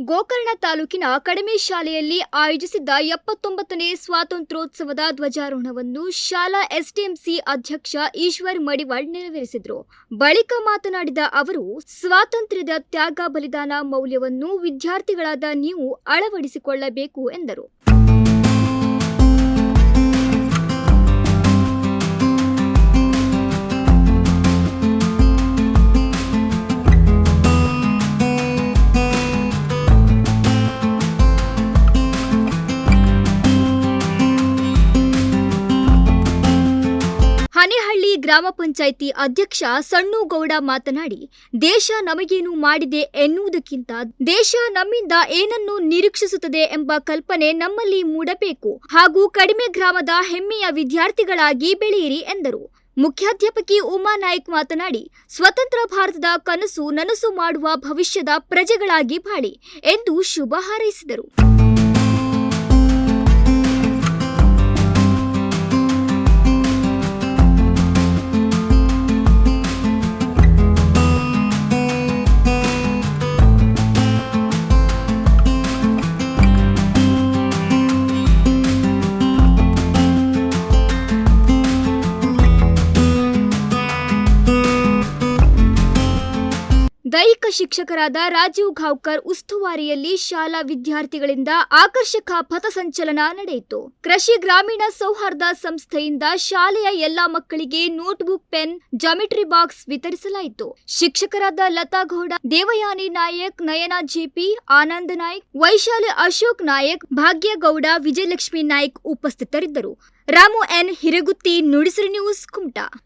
ಗೋಕರ್ಣ ತಾಲೂಕಿನ ಕಡಿಮೆ ಶಾಲೆಯಲ್ಲಿ ಆಯೋಜಿಸಿದ್ದ 79ನೇ ಸ್ವಾತಂತ್ರ್ಯೋತ್ಸವದ ಧ್ವಜಾರೋಹಣವನ್ನು ಶಾಲಾ ಎಸ್ಟಿಎಂಸಿ ಅಧ್ಯಕ್ಷ ಈಶ್ವರ್ ಮಡಿವಾಳ್ ನೆರವೇರಿಸಿದರು. ಬಳಿಕ ಮಾತನಾಡಿದ ಅವರು, ಸ್ವಾತಂತ್ರ್ಯದ ತ್ಯಾಗ ಬಲಿದಾನ ಮೌಲ್ಯವನ್ನು ವಿದ್ಯಾರ್ಥಿಗಳಾದ ನೀವು ಅಳವಡಿಸಿಕೊಳ್ಳಬೇಕು ಎಂದರು. ಹನೇಹಳ್ಳಿ ಗ್ರಾಮ ಪಂಚಾಯಿತಿ ಅಧ್ಯಕ್ಷ ಸಣ್ಣುಗೌಡ ಮಾತನಾಡಿ, ದೇಶ ನಮಗೇನು ಮಾಡಿದೆ ಎನ್ನುವುದಕ್ಕಿಂತ ದೇಶ ನಮ್ಮಿಂದ ಏನನ್ನು ನಿರೀಕ್ಷಿಸುತ್ತದೆ ಎಂಬ ಕಲ್ಪನೆ ನಮ್ಮಲ್ಲಿ ಮೂಡಬೇಕು ಹಾಗೂ ಕಡಿಮೆ ಗ್ರಾಮದ ಹೆಮ್ಮೆಯ ವಿದ್ಯಾರ್ಥಿಗಳಾಗಿ ಬೆಳೆಯಿರಿ ಎಂದರು. ಮುಖ್ಯಾಧ್ಯಾಪಕಿ ಉಮಾ ನಾಯ್ಕ್ ಮಾತನಾಡಿ, ಸ್ವತಂತ್ರ ಭಾರತದ ಕನಸು ನನಸು ಮಾಡುವ ಭವಿಷ್ಯದ ಪ್ರಜೆಗಳಾಗಿ ಬಾಳಿ ಎಂದು ಶುಭ ಹಾರೈಸಿದರು. ದೈಹಿಕ ಶಿಕ್ಷಕರಾದ ರಾಜೀವ್ ಘಾವ್ಕರ್ ಉಸ್ತುವಾರಿಯಲ್ಲಿ ಶಾಲಾ ವಿದ್ಯಾರ್ಥಿಗಳಿಂದ ಆಕರ್ಷಕ ಪಥಸಂಚಲನ ನಡೆಯಿತು. ಕೃಷಿ ಗ್ರಾಮೀಣ ಸೌಹಾರ್ದ ಸಂಸ್ಥೆಯಿಂದ ಶಾಲೆಯ ಎಲ್ಲಾ ಮಕ್ಕಳಿಗೆ ನೋಟ್ಬುಕ್, ಪೆನ್, ಜಾಮಿಟ್ರಿ ಬಾಕ್ಸ್ ವಿತರಿಸಲಾಯಿತು. ಶಿಕ್ಷಕರಾದ ಲತಾ ಗೌಡ, ದೇವಯಾನಿ ನಾಯಕ್, ನಯನ ಜೆಪಿ, ಆನಂದ್ ನಾಯ್ಕ್, ವೈಶಾಲಿ ಅಶೋಕ್ ನಾಯಕ್, ಭಾಗ್ಯಗೌಡ, ವಿಜಯಲಕ್ಷ್ಮಿ ನಾಯ್ಕ್ ಉಪಸ್ಥಿತರಿದ್ದರು. Ramu N Hiregutti, Nudisiri news, Kumta.